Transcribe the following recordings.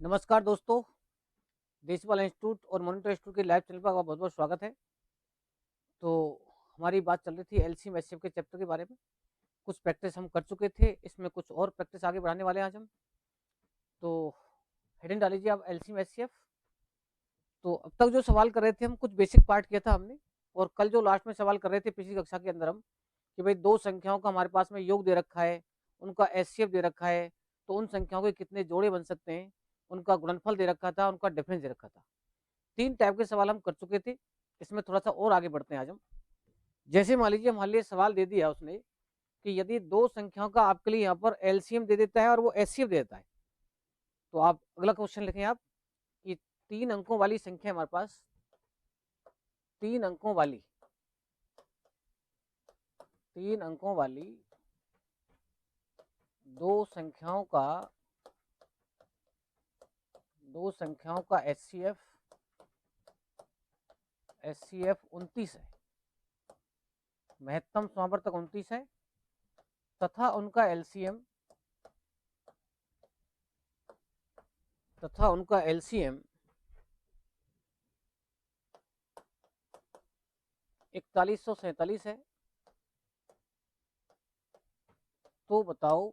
नमस्कार दोस्तों, देशपाल इंस्टीट्यूट और मॉनिटर इंस्टीट्यूट के लाइव चैनल पर आपका बहुत बहुत स्वागत है। तो हमारी बात चल रही थी एलसीएम एचसीएफ के चैप्टर के बारे में। कुछ प्रैक्टिस हम कर चुके थे, इसमें कुछ और प्रैक्टिस आगे बढ़ाने वाले हैं आज हम। तो हेडिंग डाल लीजिए आप एलसीएम एचसीएफ। तो अब तक जो सवाल कर रहे थे हम, कुछ बेसिक पार्ट किया था हमने। और कल जो लास्ट में सवाल कर रहे थे पिछली कक्षा के अंदर हम, कि भाई दो संख्याओं का हमारे पास में योग दे रखा है, उनका एचसीएफ दे रखा है, तो उन संख्याओं के कितने जोड़े बन सकते हैं, उनका गुणनफल दे रखा था, उनका डिफरेंस दे रखा था। 3 टाइप के सवाल हम कर चुके थे। इसमें थोड़ा-सा और आगे बढ़ते हैं आज हम। जैसे मान लीजिए हमारे लिए सवाल दे दिया उसने कि यदि 2 संख्याओं का आपके लिए यहाँ पर एलसीएम दे देता है और वो एचसीएफ दे देता है, तो आप अगला क्वेश्चन लिखें आप कि 3 अंकों वाली संख्या है हमारे पास, 3 अंकों वाली 3 अंकों वाली 2 संख्याओं का एचसीएफ 29 है, महत्तम समावर्तक 29 है, तथा उनका एलसीएम 4147 है। तो बताओ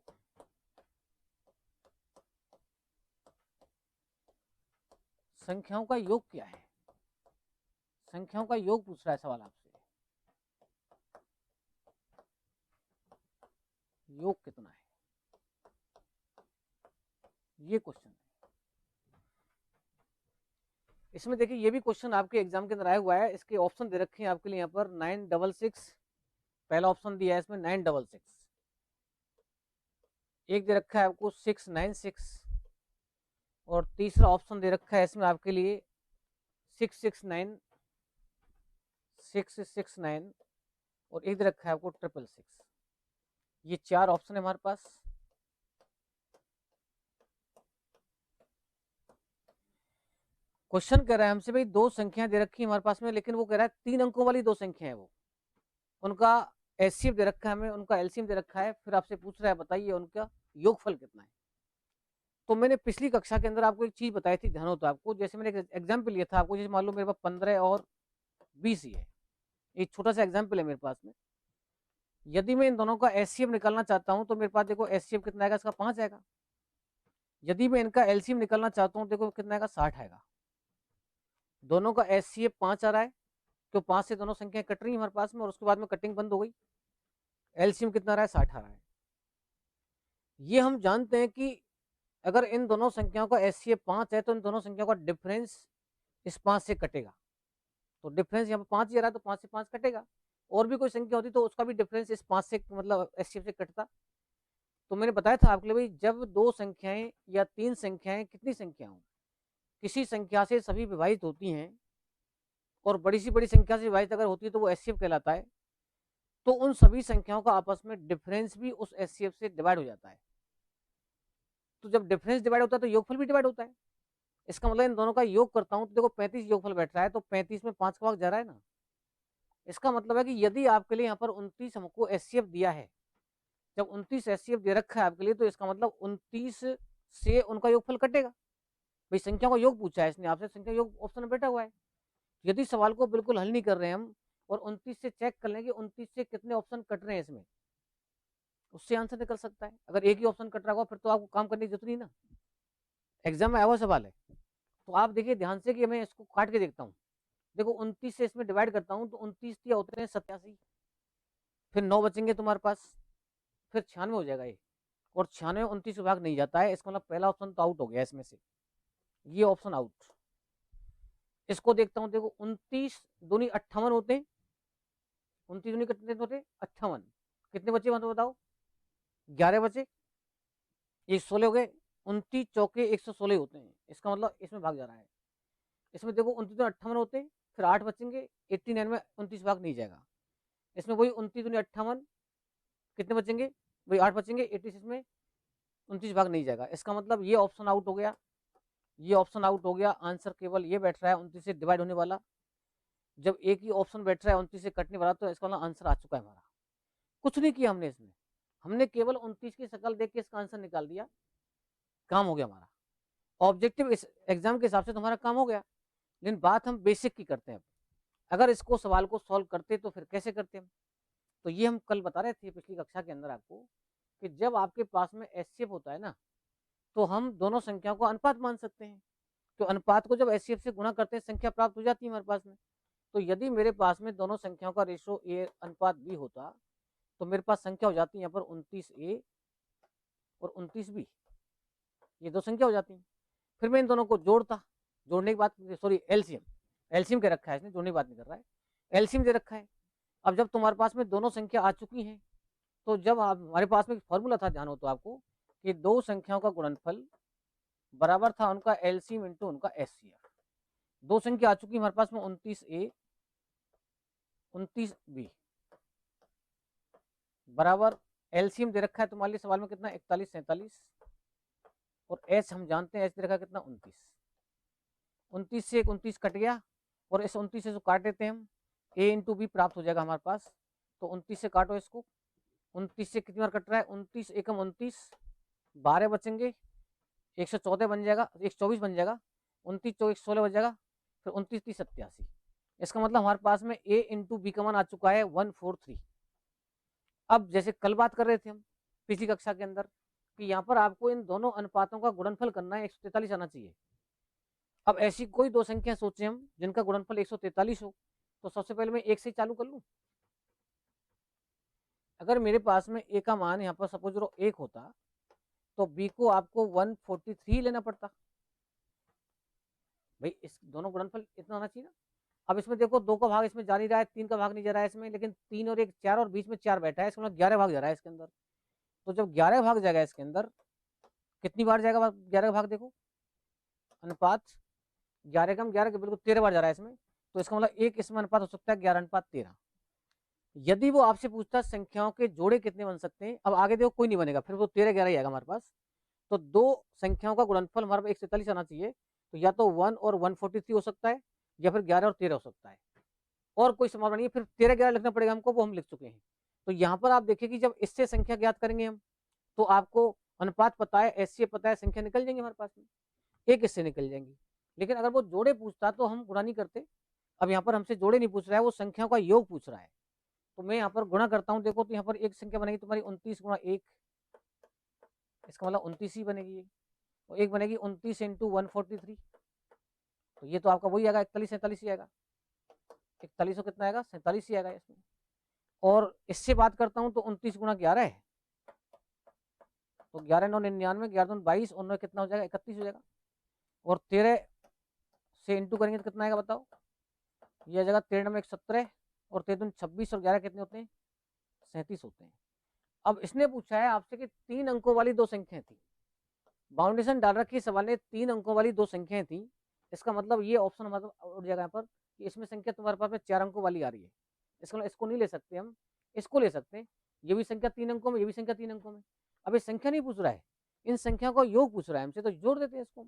संख्याओं का योग क्या है। संख्याओं का योग पूछ रहा है सवाल आपसे, योग कितना है, ये क्वेश्चन है। इसमें देखिए ये भी क्वेश्चन आपके एग्जाम के अंदर आया हुआ है। इसके ऑप्शन दे रखे हैं आपके लिए यहाँ पर 966, पहला ऑप्शन दिया है इसमें 966, एक दे रखा है आपको 696, और तीसरा ऑप्शन दे रखा है इसमें आपके लिए 669, और एक दे रखा है आपको 666। ये 4 ऑप्शन है हमारे पास। क्वेश्चन कह रहा है हमसे भाई 2 संख्या दे रखी है हमारे पास में, लेकिन वो कह रहा है 3 अंकों वाली 2 संख्या है, वो उनका एचसीएफ दे रखा है हमें, उनका एलसीएम दे रखा है, फिर आपसे पूछ रहा है बताइए उनका योगफल कितना है। तो मैंने पिछली कक्षा के अंदर आपको एक चीज बताई थी, ध्यान हो तो आपको, जैसे मैंने एक एग्जाम्पल लिया था आपको, जैसे मान लो मेरे पास 15 और 20 ही है, एक छोटा सा एग्जाम्पल है मेरे पास में। यदि मैं इन दोनों का एचसीएफ निकालना चाहता हूं तो मेरे पास देखो एचसीएफ कितना आएगा, इसका 5 आएगा। यदि मैं इनका एलसीएम निकालना चाहता हूं देखो कितना आएगा, 60 आएगा। दोनों का एचसीएफ 5 आ रहा है, तो 5 से दोनों संख्याएं कट रही है हमारे पास में, और उसके बाद में कटिंग बंद हो गई। एलसीएम कितना आ रहा है, 60 आ रहा है। ये हम जानते हैं कि अगर इन दोनों संख्याओं का एचसीएफ 5 है तो इन दोनों संख्याओं का डिफरेंस इस 5 से कटेगा। तो डिफरेंस यहाँ पे 5 ही आ रहा है, तो 5 से 5 कटेगा। और भी कोई संख्या होती तो उसका भी डिफरेंस इस 5 से मतलब एचसीएफ से कटता। तो मैंने बताया था आपके लिए भाई, जब 2 संख्याएं या 3 संख्याएं, कितनी संख्या हो, किसी संख्या से सभी विभाजित होती हैं और बड़ी से बड़ी संख्या से विभाजित अगर होती है तो वो एचसीएफ कहलाता है। तो उन सभी संख्याओं का आपस में डिफरेंस भी उस एचसीएफ से डिवाइड हो जाता है। तो जब डिफरेंस डिवाइड होता है तो योगफल भी डिवाइड होता है। इसका मतलब इन दोनों का योग करता हूं तो देखो 35 योगफल बैठ रहा है, तो 35 में 5 का भाग जा रहा है ना। इसका मतलब है कि यदि आपके लिए यहाँ पर 29 हमको एचसीएफ दिया है, जब 29 एचसीएफ दे रखा है आपके लिए, तो इसका मतलब 29 से उनका योगफल कटेगा। भाई संख्या का योग पूछा है इसने आपसे, संख्या योग ऑप्शन में बैठा हुआ है। यदि सवाल को बिल्कुल हल नहीं कर रहे हैं हम और 29 से चेक कर लेंगे 29 से कितने ऑप्शन कट रहे हैं इसमें, उससे आंसर निकल सकता है। अगर एक ही ऑप्शन कट रहा होगा फिर तो आपको काम करने की जरूरत नहीं ना, एग्जाम में आया हुआ सवाल है। तो आप देखिए ध्यान से कि मैं इसको काट के देखता हूँ। देखो 29 से इसमें डिवाइड करता हूँ तो 29 या होते हैं 87, फिर 9 बचेंगे तुम्हारे पास, फिर 96 हो जाएगा ये, और 96 29 भाग नहीं जाता है। इसका मतलब पहला ऑप्शन तो आउट हो गया इसमें से, ये ऑप्शन आउट। इसको देखता हूँ, देखो 29 दूनी 58 होते हैं, 29 दूनी कितने होते हैं 58, कितने बचे वहां तो बताओ, 11 बचे, ये 16 हो गए, 29 चौके 116 होते हैं। इसका मतलब इसमें भाग जा रहा है। इसमें देखो 29 दूनी 58 होते हैं, फिर 8 बचेंगे, 89 में 29 भाग नहीं जाएगा। इसमें वही 29 दूनी 58, कितने बचेंगे, वही 8 बचेंगे, 86 में 29 भाग नहीं जाएगा। इसका मतलब ये ऑप्शन आउट हो गया, ये ऑप्शन आउट हो गया। आंसर केवल ये बैठ रहा है 29 से डिवाइड होने वाला। जब एक ही ऑप्शन बैठ रहा है 29 से कटने वाला, तो इसका मतलब आंसर आ चुका है हमारा। कुछ नहीं किया हमने इसमें, हमने केवल 29 की शक्ल देख के इसका आंसर निकाल दिया, काम हो गया हमारा। ऑब्जेक्टिव इस एग्जाम के हिसाब से तुम्हारा काम हो गया, लेकिन बात हम बेसिक की करते हैं। अगर इसको सवाल को सॉल्व करते तो फिर कैसे करते हम? तो ये हम कल बता रहे थे पिछली कक्षा के अंदर आपको कि जब आपके पास में एचसीएफ होता है ना, तो हम दोनों संख्याओं को अनुपात मान सकते हैं। तो अनुपात को जब एचसीएफ से गुणा करते हैं संख्या प्राप्त हो जाती है हमारे पास में। तो यदि मेरे पास में दोनों संख्याओं का रेशो ए अनुपात बी होता तो मेरे पास संख्या हो जाती है यहाँ पर 29A और 29B, ये दो संख्या हो जाती है। फिर मैं इन दोनों को जोड़ता, जोड़ने की बात, सॉरी एलसीएम, एलसीएम के रखा है इसने, जोड़ने की बात नहीं कर रहा है, एलसीएम दे रखा है। अब जब तुम्हारे पास में दोनों संख्या आ चुकी हैं, तो जब आप, हमारे पास में फॉर्मूला था, ध्यान हो तो आपको, कि दो संख्याओं का गुणनफल बराबर था उनका एलसीएम इंटू उनका एचसीएफ। दो संख्या आ चुकी हमारे पास में 29A 29B बराबर एलसीएम दे रखा है तुम्हारे लिए सवाल में कितना 41 47, और एच हम जानते हैं एच दे रखा है कितना 29। 29 से 29 कट गया और इस 29 से जो काट देते हैं हम, ए इंटू बी प्राप्त हो जाएगा हमारे पास। तो 29 से काटो इसको, 29 से कितनी बार कट रहा है, 29 एकम 29, 12 बचेंगे, 114 बन जाएगा, 124 बन जाएगा, 29 24 16 बच जाएगा, फिर 29 30 87। इसका मतलब हमारे पास में ए इंटू बी का मान आ चुका है 143। अब जैसे कल बात कर रहे थे हम पिछली कक्षा के अंदर कि यहाँ पर आपको इन दोनों अनुपातों का गुणनफल करना है, 143 आना चाहिए। अब ऐसी कोई दो संख्या सोचे हम जिनका गुणनफल 143 हो, तो सबसे पहले मैं एक से चालू कर लूं। अगर मेरे पास में ए का मान यहाँ पर सपोज लो 1 होता, तो बी को आपको 143 लेना पड़ता। भाई इस दोनों गुणनफल इतना होना चाहिए ना। अब इसमें देखो 2 का भाग इसमें जा नहीं रहा है, 3 का भाग नहीं जा रहा है इसमें, लेकिन 3 और 1 4 और बीच में 4 बैठा है, इसका मतलब 11 भाग जा रहा है इसके अंदर। तो जब 11 भाग जाएगा इसके अंदर, कितनी बार जाएगा 11 भाग, देखो अनुपात 11 कम 11 के बिल्कुल 13 बार जा रहा है इसमें। तो इसका मतलब एक इसमें अनुपात हो सकता है 11:13। यदि वो आपसे पूछता है संख्याओं के जोड़े कितने बन सकते हैं, अब आगे देखो कोई नहीं बनेगा, फिर वो 13 11 ही आएगा हमारे पास। तो दो संख्याओं का गुणनफल हमारे पास 143 आना चाहिए। तो या तो 1 और 143 हो सकता है, या फिर 11 और 13 हो सकता है, और कोई संभावना नहीं है। फिर 13 11 लिखना पड़ेगा हमको, वो हम लिख चुके हैं। तो यहाँ पर आप देखिए कि जब इससे संख्या ज्ञात करेंगे हम, तो आपको अनुपात पता है, एचसीएफ पता है, संख्या निकल जाएंगी हमारे पास में, एक इससे निकल जाएंगी। लेकिन अगर वो जोड़े पूछता तो हम गुणा नहीं करते। अब यहाँ पर हमसे जोड़े नहीं पूछ रहा है, वो संख्याओं का योग पूछ रहा है। तो मैं यहाँ पर गुणा करता हूँ, देखो तो यहाँ पर एक संख्या बनेगी तुम्हारी 29 गुणा 1, इसका मतलब 29 ही बनेगी ये। और एक बनेगी 29 इंटू 143, तो ये तो आपका वही आएगा 41 47 ही आएगा। 41 कितना आएगा 47 ही आएगा इसमें। और इससे बात करता हूँ तो 29 गुणा 11 है, तो 11 9 99, 11 22 और 9 कितना हो जाएगा 31 हो जाएगा। और 13 से इंटू करेंगे तो कितना आएगा बताओ, ये आ जाएगा 13 में 17 और 13 26 और 11 कितने होते हैं 37 होते हैं। अब इसने पूछा है आपसे कि 3 अंकों वाली दो संख्याएं थी, बाउंडेशन डाल रखी सवाल ने, 3 अंकों वाली दो संख्याएं थी। इसका मतलब ये ऑप्शन हमारे उठ जाएगा यहाँ पर कि इसमें संख्या तुम्हारे पास में 4 अंकों वाली आ रही है। इसका मतलब इसको नहीं ले सकते हम, इसको ले सकते हैं। ये भी संख्या 3 अंकों में, ये भी संख्या 3 अंकों में। अब ये संख्या नहीं पूछ रहा है, इन संख्याओं का योग पूछ रहा है हमसे, तो जोड़ देते हैं इसको।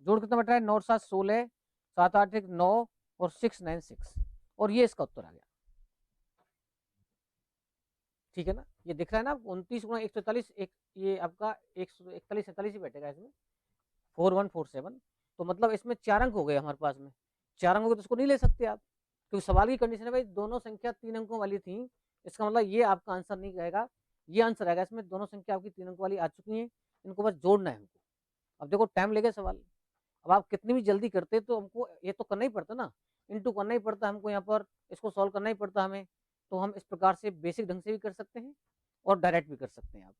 जोड़ कितना बट रहा है 9 7 16, 7 8 1 9 और 6 9 6, और ये इसका उत्तर आ गया। ठीक है ना, ये दिख रहा है ना 29 गुणा 143, एक ये आपका 141 47 ही बैठेगा इसमें, 4147। तो मतलब इसमें 4 अंक हो गए हमारे पास में, 4 अंक हो गए, तो इसको नहीं ले सकते आप, क्योंकि सवाल की कंडीशन है भाई दोनों संख्या 3 अंकों वाली थी। इसका मतलब ये आपका आंसर नहीं रहेगा, ये आंसर आएगा इसमें, दोनों संख्या आपकी 3 अंकों वाली आ चुकी है, इनको बस जोड़ना है हमको। अब देखो टाइम लेगा सवाल, अब आप कितनी भी जल्दी करते तो हमको ये तो करना ही पड़ता ना, इंटू करना ही पड़ता हमको, यहाँ पर इसको सॉल्व करना ही पड़ता हमें। तो हम इस प्रकार से बेसिक ढंग से भी कर सकते हैं और डायरेक्ट भी कर सकते हैं। आप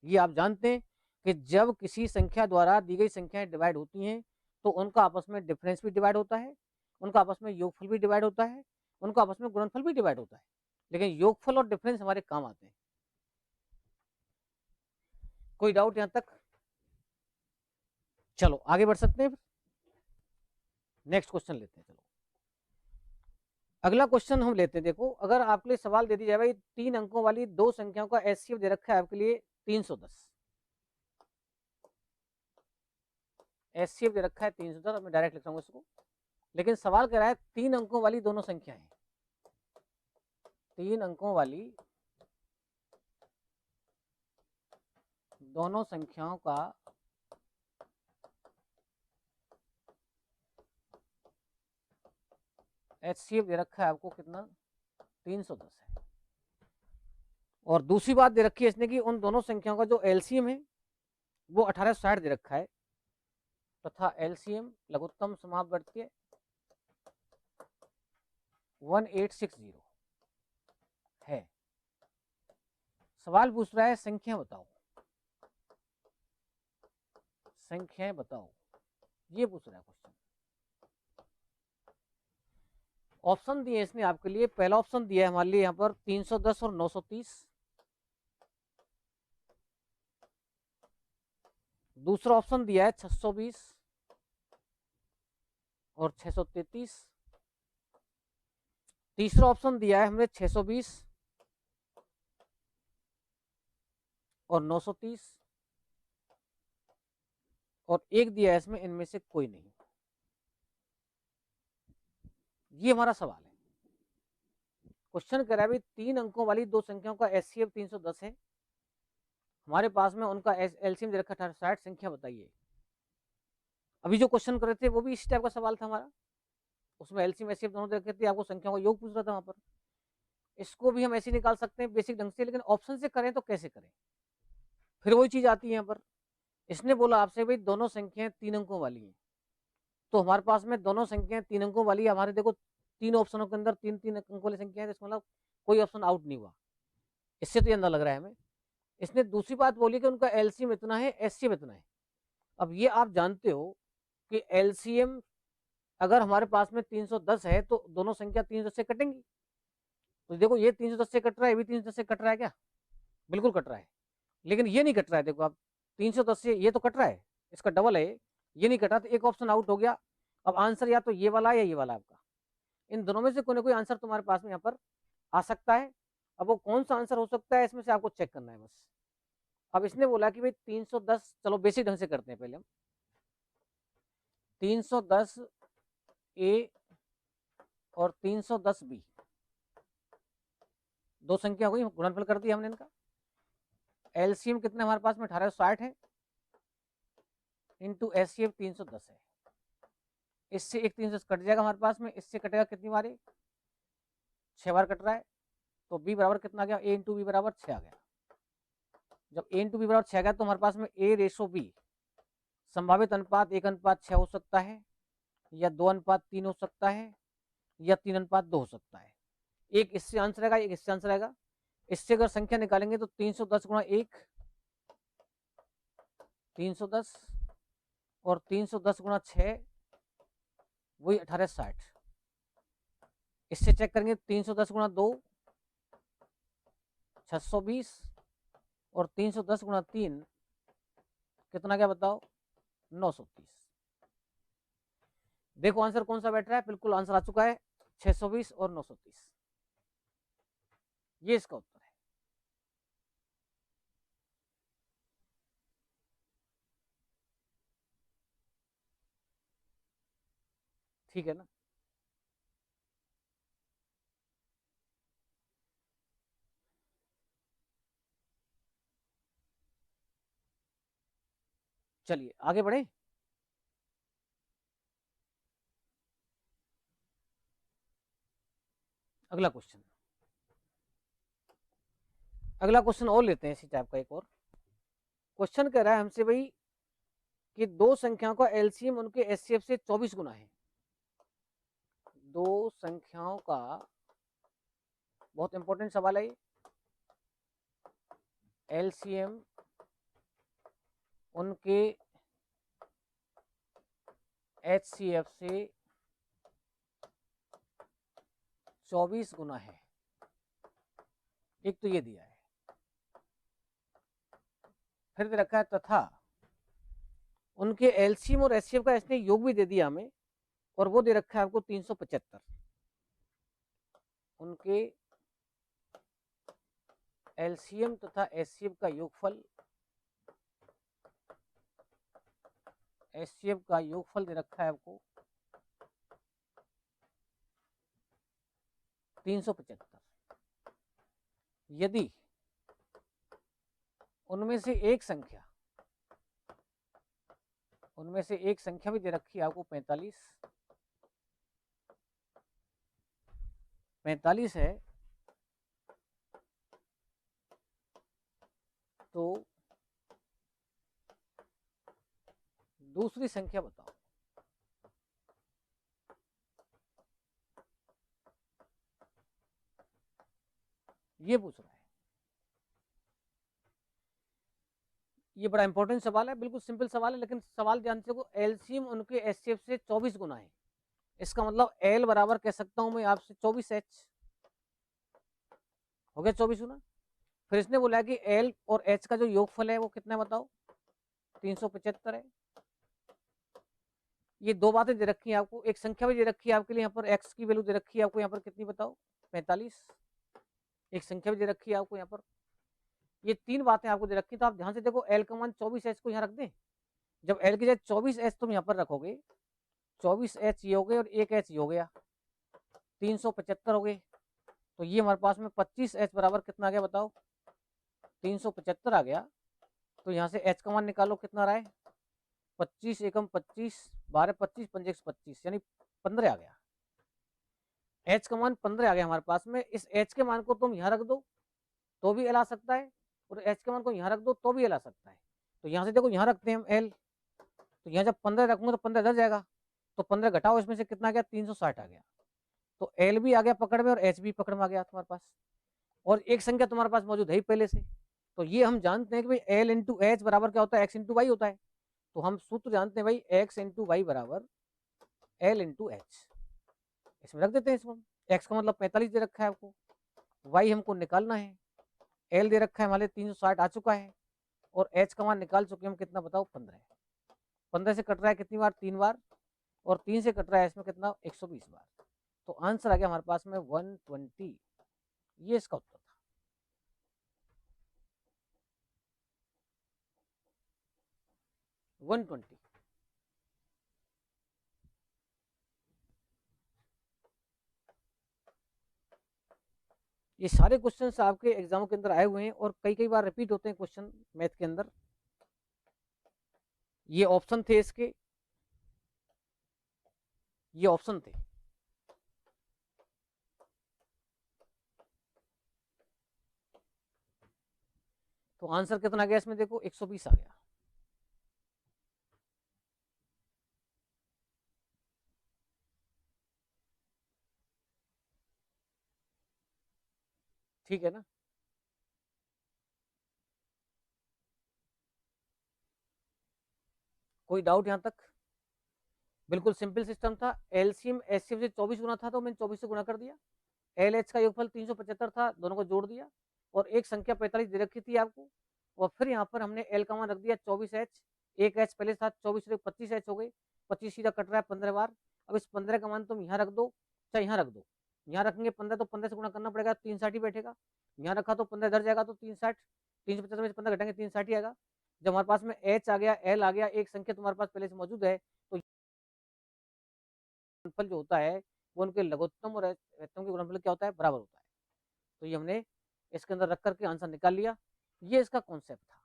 ये आप जानते हैं कि जब किसी संख्या द्वारा दी गई संख्याएं डिवाइड होती हैं, तो उनका आपस में डिफरेंस भी डिवाइड होता है, उनका आपस में योगफल भी डिवाइड होता है, उनका आपस में गुणनफल भी डिवाइड होता है, लेकिन योगफल और डिफरेंस हमारे काम आते हैं। कोई डाउट यहां तक? चलो आगे बढ़ सकते हैं, नेक्स्ट क्वेश्चन लेते हैं। चलो अगला क्वेश्चन हम लेते हैं। देखो अगर आपके लिए सवाल दे दी जाए भाई 3 अंकों वाली दो संख्याओं का एचसीएफ दे रखा है आपके लिए 310, एचसीएफ दे रखा है 310, मैं डायरेक्ट लिख रहा हूँ इसको। लेकिन सवाल कह रहा है 3 अंकों वाली दोनों संख्याएं, 3 अंकों वाली दोनों संख्याओं का HCF दे रखा है आपको कितना 310 है। और दूसरी बात दे रखी है इसने कि उन दोनों संख्याओं का जो LCM है वो 1860 दे रखा है तथा LCM लघुत्तम समापवर्तीय 1860 है। सवाल पूछ रहा है संख्या बताओ, संख्याएं बताओ, ये पूछ रहा है क्वेश्चन। ऑप्शन दिए इसने आपके लिए। पहला ऑप्शन दिया है हमारे लिए यहाँ पर 310 और 930। दूसरा ऑप्शन दिया है 620 और 633। तीसरा ऑप्शन दिया है हमने 620 और 930। और एक दिया है इसमें इनमें से कोई नहीं। ये हमारा सवाल है। क्वेश्चन कह रहा है भाई 3 अंकों वाली दो संख्याओं का HCF 310 है, हमारे पास में उनका LCM दे रखा 60, संख्या बताइए। अभी जो क्वेश्चन कर रहे थे वो भी इस टाइप का सवाल था हमारा, उसमें LCM HCF दोनों दे रखे थे, आपको संख्याओं का योग पूछ रहा था वहां पर। इसको भी हम ऐसे निकाल सकते हैं बेसिक ढंग से, लेकिन ऑप्शन से करें तो कैसे करें, फिर वही चीज आती है यहाँ पर। इसने बोला आपसे भाई दोनों संख्याएं 3 अंकों वाली हैं, तो हमारे पास में दोनों संख्याएं 3 अंकों वाली है। हमारे देखो 3 ऑप्शनों के अंदर 3 अंकों वाली संख्या है, इसका मतलब कोई ऑप्शन आउट नहीं हुआ। इससे तो ये अंदर लग रहा है हमें। इसने दूसरी बात बोली कि उनका LCM इतना है, HCF इतना है। अब ये आप जानते हो कि LCM अगर हमारे पास में 310 है तो दोनों संख्या 310 से कटेंगी। तो देखो ये 310 से कट रहा है, ये भी 310 से कट रहा है क्या? बिल्कुल कट रहा है। लेकिन ये नहीं कट रहा है, देखो आप 310 से ये तो कट रहा है, इसका डबल है, ये नहीं कटा, तो एक ऑप्शन आउट हो गया। अब आंसर या तो ये वाला या ये वाला आपका, इन दोनों में से कोई ना कोई आंसर तुम्हारे पास में यहाँ पर आ सकता है। अब वो कौन सा आंसर हो सकता है इसमें से आपको चेक करना है बस। अब इसने बोला कि भाई 310, चलो बेसिक ढंग से करते हैं पहले हम। 310 ए और 310 बी, दो संख्या हो गई, गुणनफल कर दिया हमने इनका। LCM कितना हमारे पास में 1860 है, इंटू HCF 310 है। इससे एक 310 कट जाएगा हमारे पास में, इससे कटेगा कितनी बार, 6 बार कट रहा है। तो B बराबर कितना आ गया, A इंटू बी बराबर 6 आ गया। जब A इंटू बी बराबर 6 आ गया तो हमारे पास में A/B संभावित अनुपात 1:6 हो सकता है, या 2:3 हो सकता है, या 3:2 हो सकता है। एक इससे आंसर आएगा, एक इससे आंसर आएगा। इससे अगर संख्या निकालेंगे तो 310 गुणा 1 310 और 310 गुणा 6 वही 1860। इससे चेक करेंगे 310 गुणा 2 620 और 310 गुणा 3 कितना, क्या बताओ, 930। देखो आंसर कौन सा बैठ रहा है, बिल्कुल आंसर आ चुका है 620 और 930, ये इसका उत्तर है। ठीक है ना? चलिए आगे बढ़े। अगला क्वेश्चन, अगला क्वेश्चन और लेते हैं इसी टाइप का। एक और क्वेश्चन कह रहा है हमसे भाई कि दो संख्याओं का LCM उनके HCF से 24 गुना है। दो संख्याओं का, बहुत इंपॉर्टेंट सवाल है ये, LCM उनके HCF से 24 गुना है। एक तो ये दिया है, फिर दे रखा है तथा उनके LCM और HCF का इसने योग भी दे दिया हमें, और वो दे रखा है आपको 375। उनके LCM तथा HCF का योगफल, HCF का योगफल दे रखा है आपको 375। यदि उनमें से एक संख्या भी दे रखी है आपको 45, 45 है तो दूसरी संख्या बताओ। ये पूछ रहा है। ये बड़ा इंपॉर्टेंट सवाल है, बिल्कुल सिंपल सवाल है, लेकिन सवाल ध्यान से देखो, एलसीएम उनके एचसीएफ से 24 गुना है। इसका मतलब एल बराबर कह सकता हूं मैं आपसे 24H, हो गया 24 गुना। फिर इसने बोला कि एल और एच का जो योगफल है वो कितना है बताओ, 375 है। ये दो बातें दे रखी है आपको, एक संख्या भी दे रखी है आपके लिए, यहाँ पर एक्स की वैल्यू दे रखी है आपको, यहाँ पर कितनी बताओ, 45। एक संख्या भी दे रखी है आपको यहाँ पर, ये तीन बातें आपको दे रखी। तो आप ध्यान से देखो, एल का मान 24H को यहाँ रख दें। जब एल की जगह 24H तुम यहाँ पर रखोगे, 24H ये हो गए और 1H ये हो गया, 375 हो गए। तो ये हमारे पास में 25H बराबर कितना आ गया बताओ, 375 आ गया। तो यहाँ से H का मान निकालो, कितना रहा है, 25 एकम 25, 12 25, 5 25, यानी 15 आ गया। H का मान 15 आ गया हमारे पास में। इस H के मान को तुम यहाँ रख दो तो भी एल आ सकता है, और H के मान को यहाँ रख दो तो भी एल आ सकता है। तो यहाँ से देखो, यहाँ रखते हैं हम एल, तो यहाँ जब 15 रखूंगा तो 15 इधर जाएगा, तो 15 घटाओ, इसमें से कितना आ गया, 360 आ गया। तो एल भी आ गया पकड़ में और एच भी पकड़ में आ गया तुम्हारे पास, और एक संख्या तुम्हारे पास मौजूद है ही पहले से। तो ये हम जानते हैं कि भाई एल इंटू एच बराबर क्या होता है, एक्स इंटू वाई होता है। तो हम सूत्र जानते हैं भाई, एक्स इंटू वाई बराबर एल इंटू एच। इसमें रख देते हैं इसको। एक्स का मतलब 45 दे रखा है आपको, वाई हमको निकालना है, एल दे रखा है हमारे 360 आ चुका है, और एच का मान निकाल चुके हम, कितना बताओ, 15। 15 से कट रहा है कितनी बार, 3 बार, और 3 से कट रहा है इसमें कितना, 120 बार। तो आंसर आ गया हमारे पास में 120। ये इसका उत्तर था। One twenty. ये सारे क्वेश्चंस आपके एग्जाम के अंदर आए हुए हैं, और कई कई बार रिपीट होते हैं क्वेश्चन मैथ के अंदर। ये ऑप्शन थे इसके, ये ऑप्शन थे। तो आंसर कितना आ गया इसमें देखो, 120 आ गया। ठीक है ना। कोई डाउट यहां तक? बिल्कुल सिंपल सिस्टम था। एलसीएम एचसीएफ से 24 गुना था तो मैंने 24 से गुना कर दिया। एल एच का योगफल 375 था, दोनों को जोड़ दिया, और एक संख्या 45 दे रखी थी आपको, और फिर यहाँ पर हमने एल का मान रख दिया 24H। एक एच पहले था, 24 से 25H हो गई, 25 सीधा कट रहा है 15 बार। अब इस 15 का मान तुम यहाँ रख दो, चाहे यहाँ रख दो। यहाँ रखेंगे 15 तो 15 से गुना करना पड़ेगा, 360 ही बैठेगा। यहाँ रखा तो 15 इधर जाएगा, तो 360, 375 में से 15 घटेंगे, 360 ही आएगा। जब हमारे पास में एच आ गया, एल आ गया, एक संख्या तुम्हारे पास पहले से मौजूद है, तो गुणनफल जो होता है वो उनके लघुत्तम और अधिकतम के गुणनफल क्या होता है, बराबर होता है। तो ये हमने इसके अंदर रख करके आंसर निकाल लिया। ये इसका कॉन्सेप्ट था।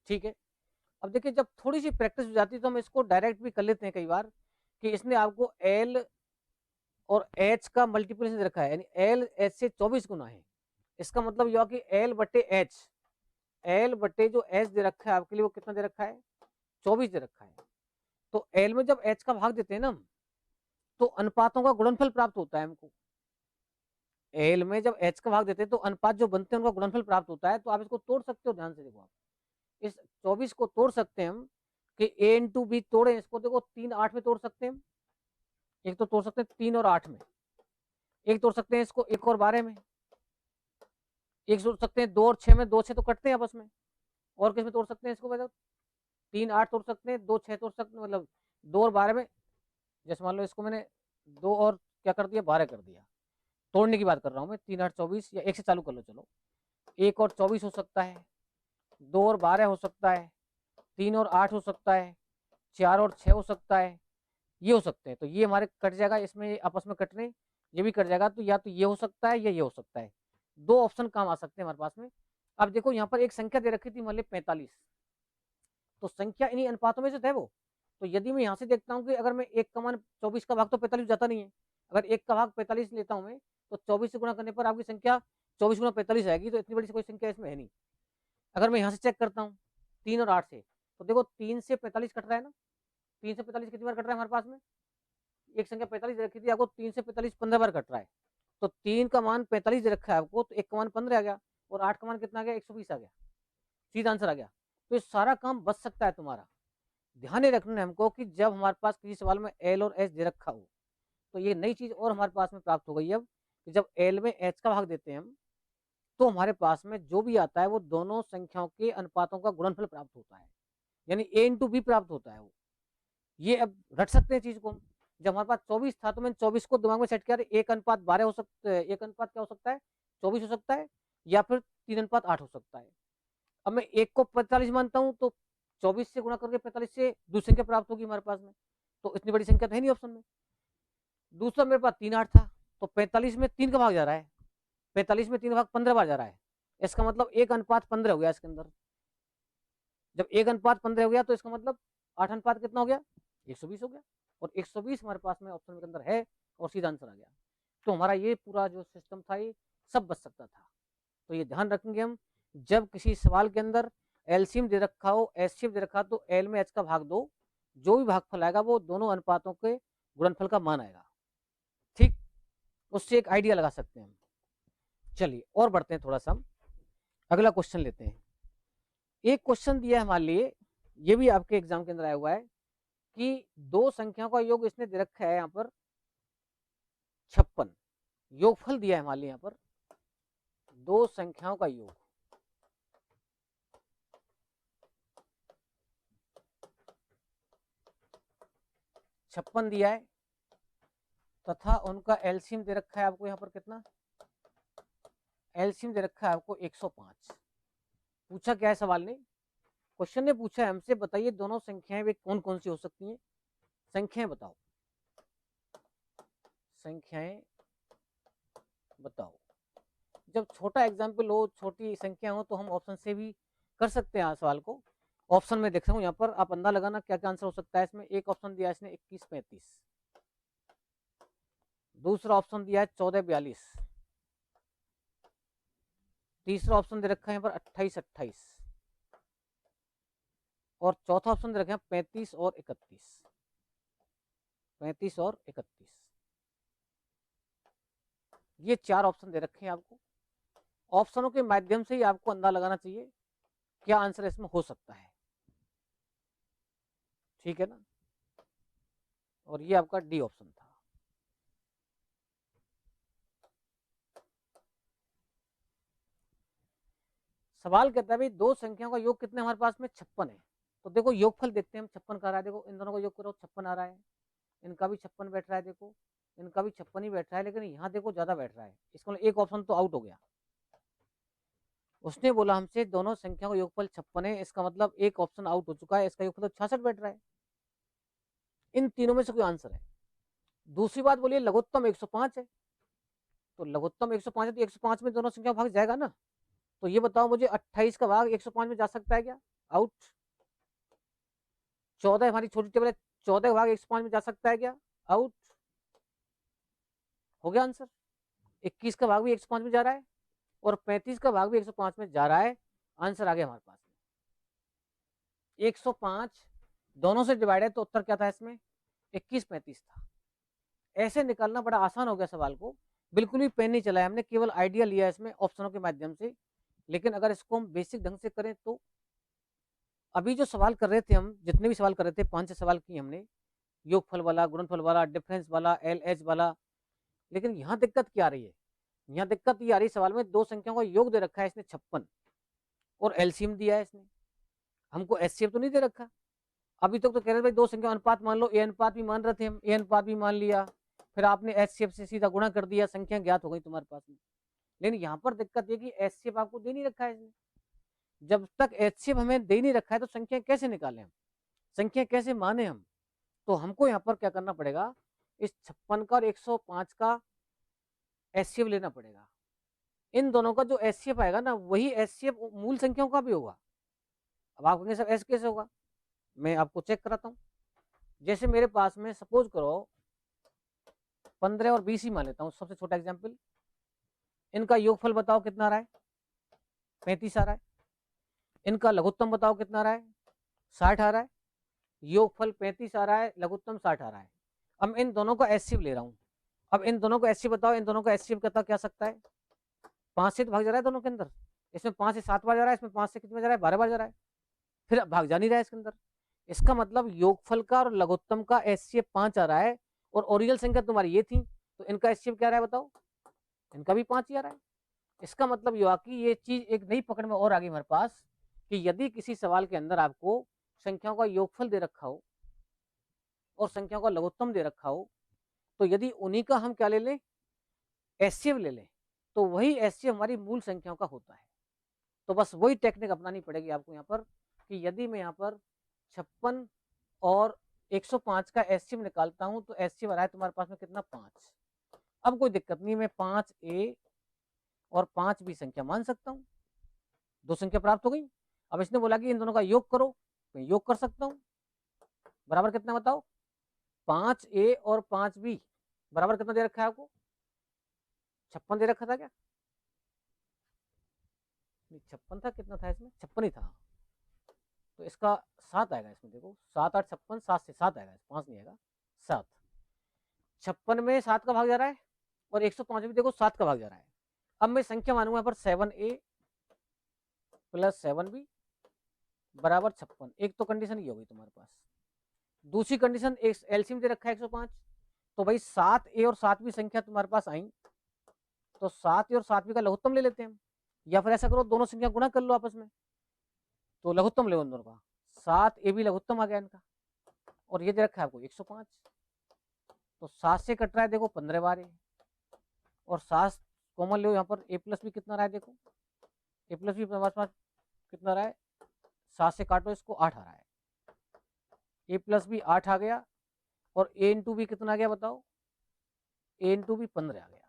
ठीक है। अब देखिए, जब थोड़ी सी प्रैक्टिस हो जाती है तो हम इसको डायरेक्ट भी कर लेते हैं कई बार, कि इसने आपको एल और एच का मल्टीप्लिकेशन दे रखा है, यानी एल एच से 24 गुना है। इसका मतलब यह कि एल बटे एच, एल बटे जो एच दे रखा है आपके लिए, वो कितना दे रखा है, 24 दे रखा है। तो एल में जब एच का भाग देते हैं ना, तो अनुपातों का गुणनफल प्राप्त होता है हमको। एल में जब एच का भाग देते हैं तो अनुपात जो बनते हैं उनका गुणनफल प्राप्त होता है। तो आप इसको तोड़ सकते हो, ध्यान से देखो, आप इस 24 को तोड़ सकते हैं हम, कि ए इंटू बी तोड़े इसको, देखो 3 8 में तोड़ सकते हैं हम, एक तो तोड़ सकते हैं 3 और 8 में, एक तोड़ सकते हैं इसको 1 और 12 में, एक तोड़ सकते हैं 2 और 6 में, 2 6 तो कटते हैं आपस में। और किस में तोड़ सकते हैं इसको, मतलब 3 8 तोड़ सकते हैं, 2 6 तोड़ सकते हैं, मतलब 2 और 12 में। जैसे मान लो इसको मैंने 2 और क्या कर दिया, 12 कर दिया। तोड़ने की बात कर रहा हूँ मैं, 3 8 24, या एक से चालू कर लो, चलो 1 और 24 हो सकता है, 2 और 12 हो सकता है, 3 और 8 हो सकता है, 4 और 6 हो सकता है, ये हो सकते हैं। तो ये हमारे कट जाएगा, इसमें आपस में कटने, ये भी कट जाएगा। तो या तो ये हो सकता है या ये हो सकता है, दो ऑप्शन काम आ सकते हैं हमारे पास में। अब देखो यहाँ पर एक संख्या दे रखी थी, मान ली 45, तो संख्या इन्हीं अनुपातों में से है वो, तो यदि मैं यहाँ से देखता हूँ कि अगर मैं 1 का मान 24 का भाग तो 45 जाता नहीं है, अगर 1 का भाग 45 लेता हूँ मैं, तो 24 से गुणा करने पर आपकी संख्या 24 गुणा 45 आएगी, तो इतनी बड़ी कोई संख्या इसमें है नहीं। अगर मैं यहाँ से चेक करता हूँ 3 और 8 से, तो देखो 3 से 45 कट रहा है ना, 3 से 45 कितनी बार कट रहा है हमारे पास में, एक संख्या 45 रखी थी आपको, 3 से 45 15 बार कट रहा है, तो 3 का मान 45 रखा है आपको, तो 1 का मान 15 आ गया, और 8 का मान कितना आ गया, 120 आ गया, सीधा आंसर आ गया। तो ये सारा काम बच सकता है तुम्हारा। ध्यान रखना है हमको कि जब हमारे पास किसी सवाल में एल और एच दे रखा हो, तो ये नई चीज और हमारे पास में प्राप्त हो गई अब, कि जब एल में एच का भाग देते हैं हम, तो हमारे पास में जो भी आता है वो दोनों संख्याओं के अनुपातों का गुणनफल प्राप्त होता है, यानी ए इंटू बी प्राप्त होता है वो। ये अब रट सकते हैं चीज को। जब हमारे पास 24 था तो मैंने 24 को दिमाग में सेट किया, 1:12 हो सकता है, 1 अनुपात क्या हो सकता है, 24 हो सकता है, या फिर 3:8 हो सकता है। अब मैं 1 को 45 मानता हूँ, तो 24 से गुणा करके 45 से दूसरी संख्या प्राप्त होगी हमारे पास में, तो इतनी बड़ी संख्या तो है नहीं ऑप्शन में। दूसरा मेरे पास 3 8 था, तो 45 में 3 का भाग जा रहा है, 45 में 3 का भाग 15 बार जा रहा है, इसका मतलब 1:15 हो गया इसके अंदर। जब 1:15 हो गया तो इसका मतलब 8 अनुपात कितना हो गया, 120 हो गया, और 120 हमारे पास में ऑप्शन के अंदर है, और सीधा आंसर आ गया। तो हमारा ये पूरा जो सिस्टम था ये सब बच सकता था। तो ये ध्यान रखेंगे हम, जब किसी सवाल के अंदर एलसीएम दे रखा हो, एचसीएफ दे रखा, तो एल में एच का भाग दो, जो भी भागफल आएगा वो दोनों अनुपातों के गुणनफल का मान आएगा। ठीक, उससे एक आइडिया लगा सकते हैं हम। चलिए और बढ़ते हैं थोड़ा सा, अगला क्वेश्चन लेते हैं। एक क्वेश्चन दिया है हमारे लिए, ये भी आपके एग्जाम के अंदर आया हुआ है, कि दो संख्याओं का योग इसने दे रखा है यहाँ पर 56, योगफल दिया है हमारे लिए यहाँ पर, दो संख्याओं का योग, छप्पन दिया है, तथा उनका एलसीएम दे रखा है आपको यहाँ पर कितना, एलसीएम दे रखा है आपको 105। पूछा क्या है सवाल ने, क्वेश्चन ने पूछा है हमसे, बताइए दोनों संख्याएं वे कौन कौन सी हो सकती हैं, संख्याएं बताओ, संख्याएं बताओ। जब छोटा एग्जाम्पल हो, छोटी संख्या हो, तो हम ऑप्शन से भी कर सकते हैं सवाल को। ऑप्शन में देख रहा हूँ यहाँ पर, आप अंदाजा लगाना क्या क्या आंसर हो सकता है इसमें। एक ऑप्शन दिया है इसने 21 35, दूसरा ऑप्शन दिया है 14 42, तीसरा ऑप्शन दे रखा है यहाँ पर 28 28, और चौथा ऑप्शन दे रखा है 35 और 31, 35 और 31। ये चार ऑप्शन दे रखे हैं आपको। ऑप्शनों के माध्यम से ही आपको अंदाजा लगाना चाहिए क्या आंसर इसमें हो सकता है, ठीक है ना। और ये आपका डी ऑप्शन था। सवाल कहता है भाई दो संख्याओं का योग कितने हमारे पास में 56 है, तो देखो योगफल देखते हैं हम, 56 का आ रहा है, देखो इन दोनों का योग करो 56 आ रहा है, इनका भी 56 बैठ रहा है, देखो इनका भी 56 ही बैठ रहा है, लेकिन यहाँ देखो ज्यादा बैठ रहा है, इसको एक ऑप्शन तो आउट हो गया। उसने बोला हमसे दोनों संख्याओं का योगफल 56 है, इसका मतलब एक ऑप्शन आउट हो चुका है, इसका योगफल 66 बैठ रहा है। इन तीनों में से कोई आंसर है। दूसरी बात बोलिए लघुत्तम 105 है, तो लघुत्तम 105 है, तो 105 में दोनों संख्या भाग जाएगा ना। तो ये बताओ मुझे 28 का भाग 105 में जा सकता है क्या, आउट। 14 हमारी छोटी टेबल है, 14 का भाग 105 में जा सकता है क्या, आउट। हो गया आंसर। 21 का भाग भी 105 में जा रहा है, और 35 का भाग भी 105 में जा रहा है, आंसर आ गया हमारे पास। 105 दोनों से डिवाइड है, तो उत्तर क्या था इसमें, 21 35 था। ऐसे निकालना बड़ा आसान हो गया सवाल को, बिल्कुल भी पेन नहीं चलाया हमने, केवल आइडिया लिया इसमें ऑप्शनों के माध्यम से। लेकिन अगर इसको हम बेसिक ढंग से करें तो, अभी जो सवाल कर रहे थे हम, जितने भी सवाल कर रहे थे 5-6 सवाल किए हमने, योगफल वाला, गुणनफल वाला, डिफरेंस वाला, एल एच वाला, लेकिन यहाँ दिक्कत क्या आ रही है, यहाँ दिक्कत ये आ रही है सवाल में दो संख्याओं का योग दे रखा है इसने 56, और एलसीएम दिया है इसने, हमको एचसीएफ तो नहीं दे रखा। अभी तक तो कह रहे भाई दो संख्या अनुपात मान लो, ए अनुपात भी मान रहे थे हम, ए अनुपात भी मान लिया, फिर आपने एचसीएफ से सीधा गुणा कर दिया, संख्या ज्ञात हो गई तुम्हारे पास में। लेकिन यहाँ पर दिक्कत ये कि एचसीएफ आपको दे नहीं रखा है इसने। जब तक एचसीएफ हमें दे नहीं रखा है तो संख्या कैसे निकालें हम, संख्या कैसे माने हम। तो हमको यहाँ पर क्या करना पड़ेगा, इस 56 का और 105 का एचसीएफ लेना पड़ेगा। इन दोनों का जो एचसीएफ आएगा ना, वही एचसीएफ मूल संख्याओं का भी होगा। अब आप कहेंगे सर ऐसे कैसे होगा, मैं आपको चेक कराता हूँ। जैसे मेरे पास में सपोज करो 15 और 20 ही मान लेता हूँ, सबसे छोटा एग्जाम्पल। इनका योगफल बताओ कितना आ रहा है, 35 आ रहा है। इनका लघुत्तम बताओ कितना आ रहा है, 60 आ रहा है। योगफल 35 आ रहा है, लघुत्तम 60 आ रहा है। अब इन दोनों का एचसीएफ ले रहा हूँ। अब इन दोनों का एचसीएफ बताओ, इन दोनों का एचसीएफ कितना क्या सकता है, 5 से भाग जा रहा है दोनों के अंदर। इसमें 5 से 7 बार जा रहा है, इसमें 5 से कितने जा रहा है, 12 बार जा रहा है, फिर भाग जा नहीं रहा है इसके अंदर। इसका मतलब योगफल का और लघुत्तम का एचसीएफ 5 आ रहा है, और ओरिजिनल संख्या तुम्हारी ये थी, तो इनका एचसीएफ क्या आ रहा है बताओ, इनका भी 5 ही आ रहा है। इसका मतलब ये हुआ कि ये चीज एक नई पकड़ में और आ गई हमारे पास, कि यदि किसी सवाल के अंदर आपको संख्याओं का योगफल दे रखा हो और संख्याओं का लघुत्तम दे रखा हो, तो यदि उन्हीं का हम क्या ले लें, एचसीएफ ले लें, तो वही एचसीएफ हमारी मूल संख्याओं का होता है। तो बस वही टेक्निक अपनानी पड़ेगी आपको यहाँ पर, कि यदि मैं यहाँ पर 56 और 105 का एचसीएफ निकालता हूँ, तो एचसीएफ आ रहा है तुम्हारे पास में कितना, 5। अब कोई दिक्कत नहीं, मैं 5a और 5b संख्या मान सकता हूँ, दो संख्या प्राप्त हो गई। अब इसने बोला कि इन दोनों का योग करो, मैं योग कर सकता हूँ। बराबर कितना बताओ, 5a और 5b बराबर कितना दे रखा है आपको, 56 दे रखा था क्या, 56 था, कितना था इसमें, 56 ही था। तो इसका 7 आएगा इसमें, देखो 7 8 56, 7 से 7 आएगा, 5 नहीं आएगा, 7। 56 में 7 का भाग जा रहा है, और 105 में देखो 7 का भाग जा रहा है। अब मैं संख्या मानूंगा यहाँ पर 7a प्लस 7b बराबर 56। एक तो कंडीशन ये होगी तुम्हारे पास। दूसरी कंडीशन, एक एलसीएम दे रखा है 105, तो भाई 7a और 7b संख्या तुम्हारे पास आई, तो 7a और 7b का लघुत्तम ले लेते हैं, या फिर ऐसा करो दोनों संख्या गुणा कर लो आपस में, तो लघुत्तम ले दोनों का, 7ab लघुत्तम आ गया इनका, और ये दे रखा है आपको 105, तो 7 से कट रहा है देखो 15 बार है, और 7 कॉमन लो यहाँ पर, a प्लस भी कितना रहा है देखो, a प्लस भी हमारे पास कितना रहा है, 7 से काटो इसको 8 आ रहा है, a प्लस भी 8 आ गया, और a इंटू भी कितना आ गया बताओ, a इंटू भी 15 आ गया।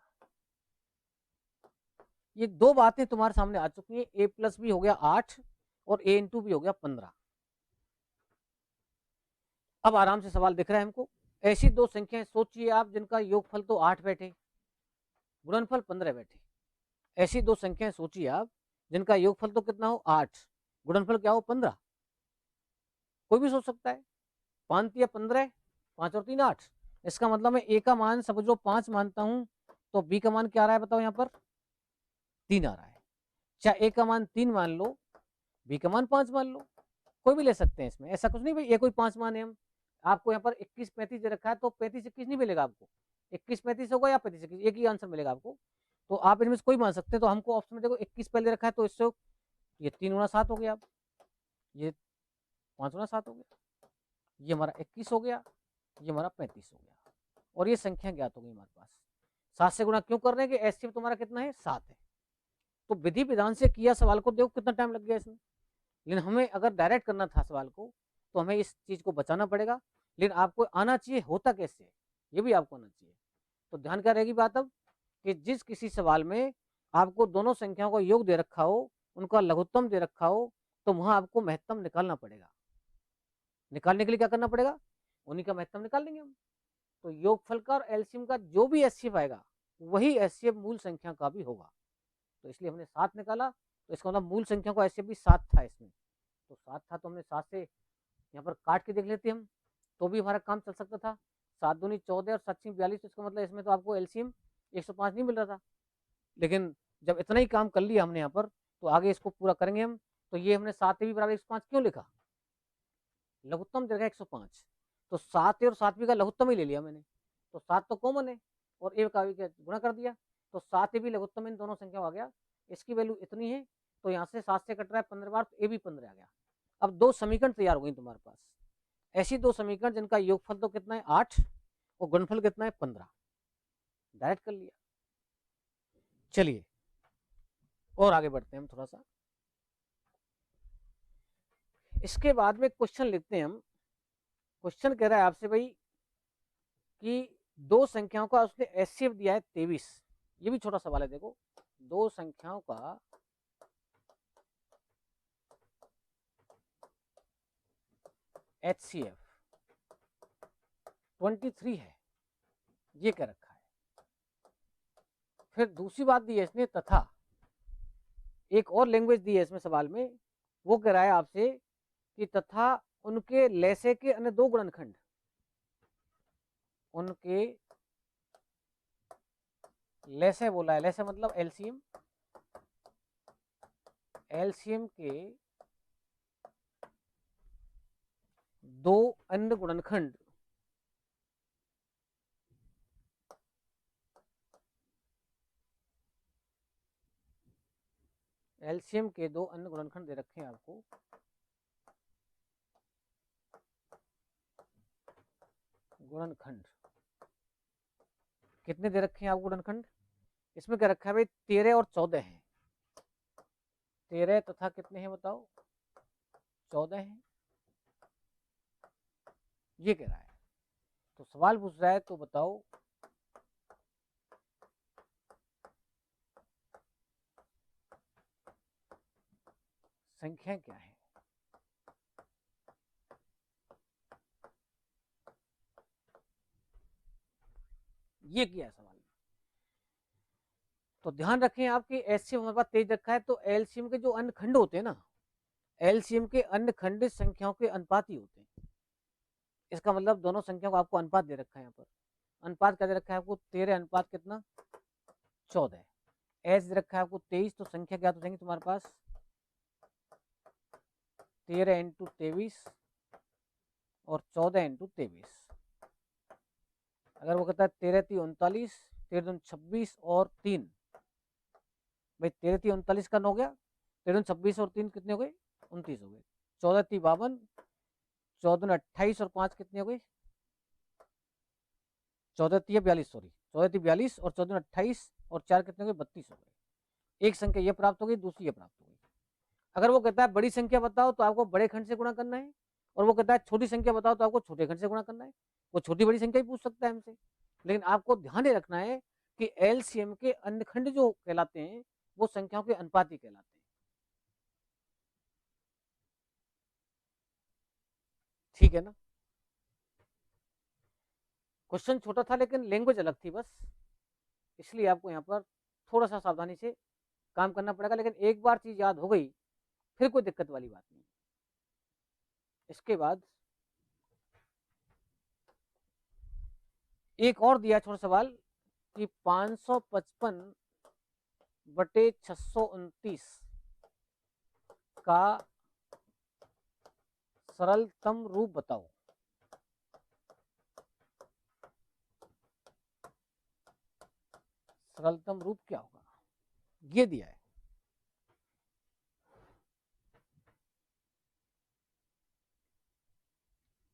ये दो बातें तुम्हारे सामने आ चुकी है, a प्लस भी हो गया 8 और a इंटू भी हो गया 15। अब आराम से सवाल दिख रहा है हमको। ऐसी दो संख्याएं सोचिए आप जिनका योगफल तो 8 बैठे, गुणनफल 15 बैठे। ऐसी दो संख्याएं सोचिए आप जिनका योगफल तो कितना हो 8, गुणनफल क्या हो 15। कोई भी सोच सकता है, 5 या 15, 5 और 3 8। इसका मतलब मैं a का मान समझ लो 5 मानता हूं, तो b का मान क्या आ रहा है बताओ यहाँ पर, 3 आ रहा है। चाहे a का मान 3 मान लो, b का मान 5 मान लो, कोई भी ले सकते हैं इसमें, ऐसा कुछ नहीं भाई ये कोई 5 माने हम। आपको यहाँ पर 21 35 दे रखा है, तो 35 21 नहीं मिलेगा आपको, 21 35 होगा या 35 21, एक ही आंसर मिलेगा आपको। तो आप इनमें से कोई मान सकते हैं। तो हमको ऑप्शन में देखो 21 पहले रखा है, तो इससे ये 3 गुना 7 हो गया, अब ये 5 गुना 7 हो गया, ये हमारा 21 हो गया, ये हमारा 35 हो गया, और ये संख्या ज्ञात हो गई हमारे पास। 7 से गुणा क्यों कर रहे हैं कि एचसीएफ तुम्हारा कितना है 7 है। तो विधि विधान से किया सवाल को, देखो कितना टाइम लग गया इसमें। लेकिन हमें अगर डायरेक्ट करना था सवाल को, तो हमें इस चीज को बचाना पड़ेगा। लेकिन आपको आना चाहिए होता कैसे, ये भी आपको आना चाहिए। तो ध्यान क्या रहेगी बात अब, कि जिस किसी सवाल में आपको दोनों संख्याओं का योग दे रखा हो, उनका लघुत्तम दे रखा हो, तो वहां आपको महत्तम निकालना पड़ेगा। निकालने के लिए क्या करना पड़ेगा, उन्हीं का महत्तम निकाल लेंगे हम। तो योगफल का और एलसीएम का जो भी एचसीएफ आएगा, वही एचसीएफ मूल संख्या का भी होगा। तो इसलिए हमने 7 निकाला, तो इसका मतलब मूल संख्या का एचसीएफ भी 7 था इसमें। तो 7 था, तो हमने 7 से यहाँ पर काट के देख लेते हम, तो भी हमारा काम चल सकता था। 7 दूनी 14 और 7 42, तो इसका मतलब इसमें तो आपको एलसीएम 105 नहीं मिल रहा था। लेकिन जब इतना ही काम कर लिया हमने यहाँ पर, तो आगे इसको पूरा करेंगे हम। तो ये हमने 7 भी बराबर 105 क्यों लिखा, लघुत्तम जगह 105, तो 7 और 7 का लघुत्तम ही ले लिया मैंने। तो 7 तो कॉमन है, और ए का भी गुणा कर दिया, तो 7 भी लघुत्तम इन दोनों संख्या आ गया। इसकी वैल्यू इतनी है, तो यहाँ से 7 से कट रहा है 15 बार, तो ए भी 15 आ गया। अब दो समीकरण तैयार हो गई तुम्हारे पास, ऐसी दो समीकरण जिनका योगफल तो कितना है 8 और गुणनफल कितना है 15, डायरेक्ट कर लिया। चलिए और आगे बढ़ते हैं हम थोड़ा सा। इसके बाद में क्वेश्चन लिखते हैं हम। क्वेश्चन कह रहा है आपसे भाई कि दो संख्याओं का उसने एचसीएफ दिया है 23। ये भी छोटा सवाल है, देखो दो संख्याओं का एचसीएफ 23 है, ये कह रखा है। फिर दूसरी बात दी है इसने तथा, एक और लैंग्वेज दी है इसमें सवाल में, वो कह रहा है आपसे कि तथा उनके लैसे के अन्य दो गुणनखंड, उनके लैसे बोला है, लैसे मतलब एलसीएम, एलसीएम के दो अन्य गुणनखंड एलसीएम के दो अन्य गुणनखंड दे रखे हैं आपको, गुणनखंड कितने दे रखे हैं आपको गुणनखंड, इसमें क्या रखा है भाई 13 और 14 है, 13 तथा कितने हैं बताओ 14 हैं, ये कह रहा है। तो सवाल पूछ रहा है तो बताओ संख्या क्या है। ये किया है सवाल। तो ध्यान रखें आपके एलसीएम हमारे पास तेज रखा है, तो एलसीएम के जो अन्य खंड होते हैं ना, एलसीएम के अन्य खंड संख्याओं के अनुपाती होते हैं। इसका मतलब दोनों संख्याओं को आपको अनुपात दे रखा है, यहाँ पर अनुपात क्या दे रखा है आपको 13 अनुपात कितना 14, एच दे रखा है आपको 23, तो संख्या क्या हो जाएंगी तुम्हारे पास 13 इंटू 23 और 14 इंटू 23। अगर वो कहता है 13 3 39, 13 2 26 और 3, भाई 13 3 39 का हो गया, 13 26 और 3 कितने हो गए 29 हो गए, 14 3 52, 14 28 और 5 कितने हो गए 14 3 42, सॉरी 14 3 42 और 14 28 और 4 कितने हो गए 32 हो गए। एक संख्या ये प्राप्त हो गई, दूसरी ये प्राप्त हो गई। अगर वो कहता है बड़ी संख्या बताओ तो आपको बड़े खंड से गुणा करना है, और वो कहता है छोटी संख्या बताओ तो आपको छोटे खंड से गुणा करना है। वो छोटी बड़ी संख्या ही पूछ सकता है हमसे, लेकिन आपको ध्यान रखना है कि एलसीएम के अन्य खंड जो कहलाते हैं वो संख्याओं के अनुपाती कहलाते हैं। ठीक है ना, क्वेश्चन छोटा था लेकिन लैंग्वेज अलग थी बस, इसलिए आपको यहाँ पर थोड़ा सा सावधानी से काम करना पड़ेगा, लेकिन एक बार चीज याद हो गई फिर कोई दिक्कत वाली बात नहीं। इसके बाद एक और दिया छोटा सवाल कि 555 बटे 629 का सरलतम रूप बताओ। सरलतम रूप क्या होगा, ये दिया है।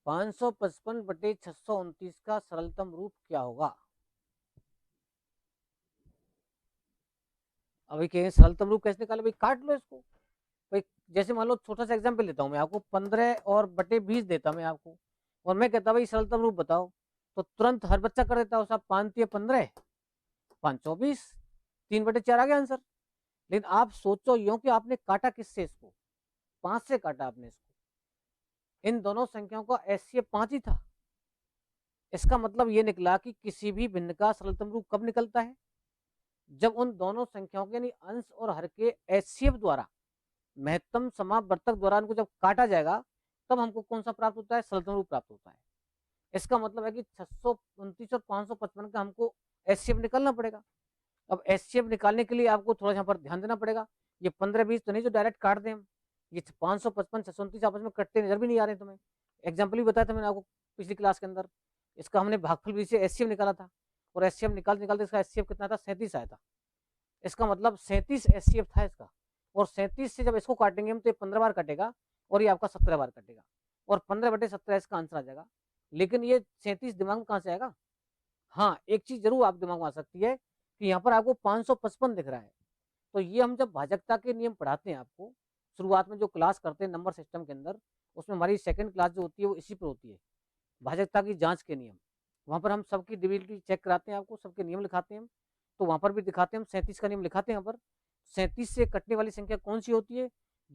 पांच सौ पचपन बटे 629 का सरलतम रूप क्या होगा। अभी कहें सरलतम रूप कैसे निकाले, भाई काट लो इसको। भाई जैसे मान लो छोटा सा एग्जाम्पल लेता हूं मैं आपको, 15 और बटे 20 देता मैं आपको, और मैं कहता भाई सरलतम रूप बताओ, तो तुरंत हर बच्चा कर देता हो साहब 5 3 15, 5 24, 3 बटे 4 आ गया आंसर। लेकिन आप सोचो यूं कि आपने काटा किससे, इसको 5 से काटा आपने इसको, इन दोनों संख्याओं का एचसीएफ 5 ही था। इसका मतलब ये निकला कि किसी भी भिन्न का सरलतम रूप कब निकलता है, जब उन दोनों संख्याओं के यानी अंश और हर के एचसीएफ द्वारा, महत्तम समावर्तक द्वारा उनको जब काटा जाएगा तब हमको कौन सा प्राप्त होता है, सरलतम रूप प्राप्त होता है। इसका मतलब है कि 629 और 555 का हमको एचसीएफ निकालना पड़ेगा। अब एचसीएफ निकालने के लिए आपको थोड़ा यहाँ पर ध्यान देना पड़ेगा, ये 15 20 तो नहीं जो डायरेक्ट काट दें हम, ये 555 629 आपस में कटते नजर भी नहीं आ रहे तुम्हें। एग्जाम्पल भी बताया था मैंने आपको पिछली क्लास के अंदर, इसका हमने भागफल विधि से एचसीएफ निकाला था, और एचसीएफ निकालते निकालते इसका एचसीएफ कितना था 37 आया था। इसका मतलब 37 एचसीएफ था इसका, और 37 से जब इसको काटेंगे हम तो ये 15 बार कटेगा और ये आपका 17 बार कटेगा, और 15 बटे 17 इसका आंसर आ जाएगा। लेकिन ये 37 दिमाग में कहाँ से आएगा, हाँ एक चीज जरूर आप दिमाग में आ सकती है कि यहाँ पर आपको 555 दिख रहा है, तो ये हम जब भाजकता के नियम पढ़ाते हैं आपको शुरुआत में जो क्लास करते हैं नंबर सिस्टम के अंदर, उसमें हमारी सेकंड क्लास जो होती है वो इसी पर होती है, भाजकता की जांच के नियम। वहां पर हम सबकी डिविजिबिलिटी चेक कराते हैं, आपको सबके नियम लिखाते हैं, तो वहां पर भी दिखाते हैं हम 37 का नियम लिखाते हैं। यहाँ पर 37 से कटने वाली संख्या कौन सी होती है,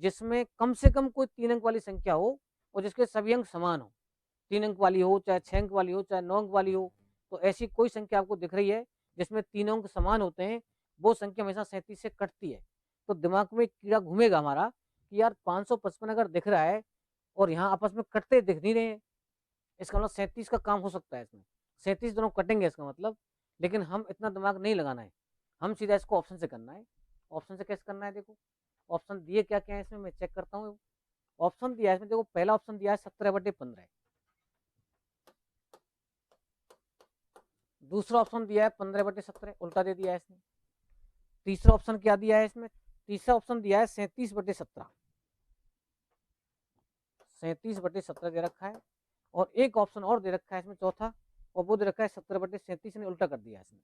जिसमें कम से कम कोई 3 अंक वाली संख्या हो और जिसके सभी अंक समान हो, 3 अंक वाली हो, चाहे 6 अंक वाली हो, चाहे 9 अंक वाली हो, तो ऐसी कोई संख्या आपको दिख रही है जिसमें 3 अंक समान होते हैं, वो संख्या हमेशा 37 से कटती है। तो दिमाग में कीड़ा घूमेगा हमारा कि यार 555 अगर दिख रहा है और यहाँ आपस में कटते दिख नहीं रहे हैं, इसका मतलब 37 का काम हो सकता है इसमें, 37 दोनों कटेंगे इसका मतलब। लेकिन हम इतना दिमाग नहीं लगाना है, हम सीधा इसको ऑप्शन से करना है। ऑप्शन से कैसे करना है, देखो ऑप्शन दिए क्या क्या है इसमें, मैं चेक करता हूँ। ऑप्शन दिया है इसमें, देखो पहला ऑप्शन दिया है 17/15, दूसरा ऑप्शन दिया है 15/17, उल्टा दे दिया है इसने। तीसरा ऑप्शन क्या दिया है इसमें, तीसरा ऑप्शन दिया है 37/17, 37/17 दे रखा है। और एक ऑप्शन और दे रखा है इसमें चौथा, और वो दे रखा है 17/37 ने उल्टा कर दिया है इसने,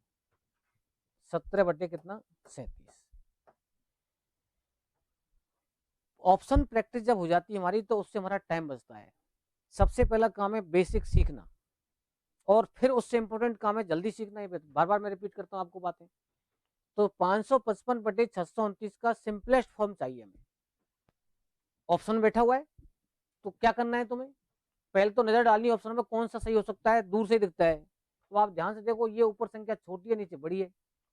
17/37। ऑप्शन प्रैक्टिस जब हो जाती है हमारी तो उससे हमारा टाइम बचता है। सबसे पहला काम है बेसिक सीखना, और फिर उससे इंपॉर्टेंट काम है जल्दी सीखना। ये बार बार मैं रिपीट करता हूँ आपको बातें। तो 555/629 का सिंपलेस्ट फॉर्म चाहिए हमें। ऑप्शन बैठा हुआ है तो क्या करना है तुम्हें, पहले तो नजर डालनी ऑप्शन में कौन सा सही हो सकता है, दूर से दिखता है तो आप ध्यान से देखो, ये ऊपर संख्या छोटी है नीचे बड़ी है,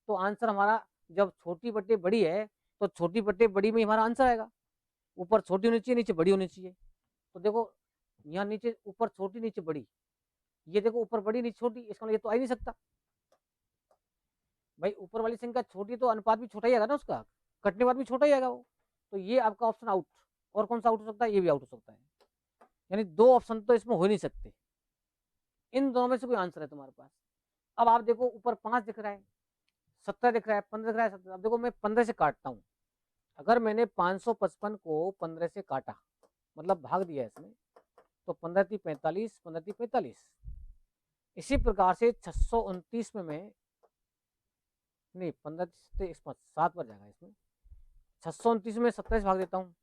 तो आंसर हमारा जब छोटी बटे बड़ी है तो छोटी बटे बड़ी में हमारा आंसर आएगा। ऊपर छोटी होनी चाहिए, नीचे बड़ी होनी चाहिए। तो देखो यहाँ नीचे ऊपर छोटी नीचे बड़ी, ये देखो ऊपर बड़ी नीचे छोटी, इसका मतलब ये तो आ ही नहीं सकता भाई। ऊपर वाली संख्या छोटी तो अनुपात भी छोटा ही आएगा ना उसका, कटने बाद भी छोटा ही आएगा वो। तो ये आपका ऑप्शन आउट। और कौन सा आउट हो सकता है, ये भी आउट हो सकता है। यानी 2 ऑप्शन तो इसमें हो नहीं सकते, इन दोनों में से कोई आंसर है तुम्हारे पास। अब आप देखो ऊपर 5 दिख रहा है, 17 दिख रहा है, 15 दिख रहा है, 17। अब देखो मैं 15 से काटता हूँ। अगर मैंने 555 को 15 से काटा, मतलब भाग दिया इसमें, तो 15 × 45, 15 × 45। इसी प्रकार से 629 में मैं, नहीं 15 से 7 पर जाएगा इसमें, 629 में 17 से भाग देता हूँ,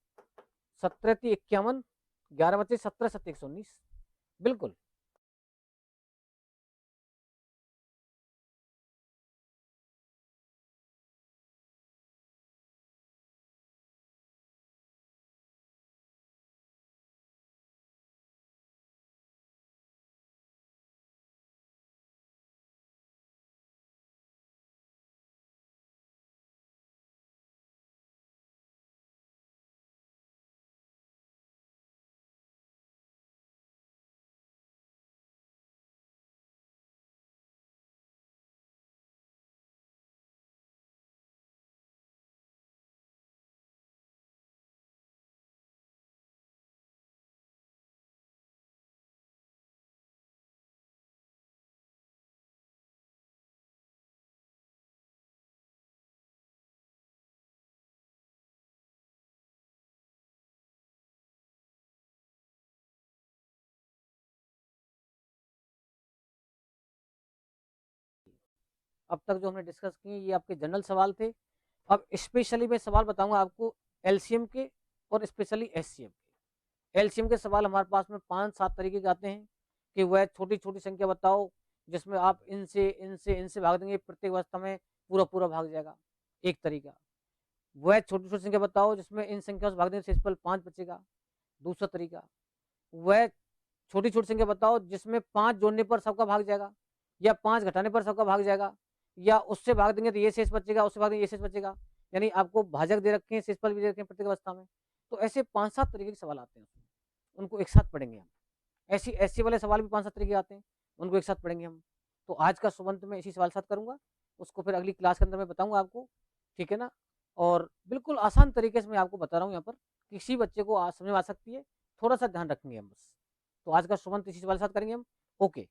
17 × 51, 11 बचे 17, 7 119, बिल्कुल। अब तक जो हमने डिस्कस किए ये आपके जनरल सवाल थे। अब स्पेशली मैं सवाल बताऊंगा आपको एलसीएम के और स्पेशली एचसीएम के। एलसीएम के सवाल हमारे पास में 5-7 तरीके के आते हैं कि वह छोटी छोटी संख्या बताओ जिसमें आप इनसे इनसे इनसे भाग देंगे, प्रत्येक अवस्था में पूरा पूरा भाग जाएगा, एक तरीका। वह छोटी छोटी संख्या बताओ जिसमें इन संख्या से भाग देने से इस पर 5 बचेगा, दूसरा तरीका। वह छोटी छोटी संख्या बताओ जिसमें 5 जोड़ने पर सबका भाग जाएगा, या 5 घटाने पर सबका भाग जाएगा, या उससे भाग देंगे तो ये शेष बचेगा, उससे भाग देंगे ये शेष बचेगा। यानी आपको भाजक दे रखे हैं, शेषफल भी दे रखे हैं प्रत्येक अवस्था में। तो ऐसे 5-7 तरीके के सवाल आते हैं, उनको एक साथ पढ़ेंगे हम। ऐसी ऐसे वाले सवाल भी 5-7 तरीके आते हैं, उनको एक साथ पढ़ेंगे हम। तो आज का सुबंत में इसी सवाल साथ करूंगा, उसको फिर अगली क्लास के अंदर मैं बताऊंगा आपको, ठीक है ना। और बिल्कुल आसान तरीके से मैं आपको बता रहा हूँ यहाँ पर, किसी बच्चे को समझ में आ सकती है, थोड़ा सा ध्यान रखेंगे हम बस। तो आज का सुबंत इसी सवाल साथ करेंगे हम। ओके।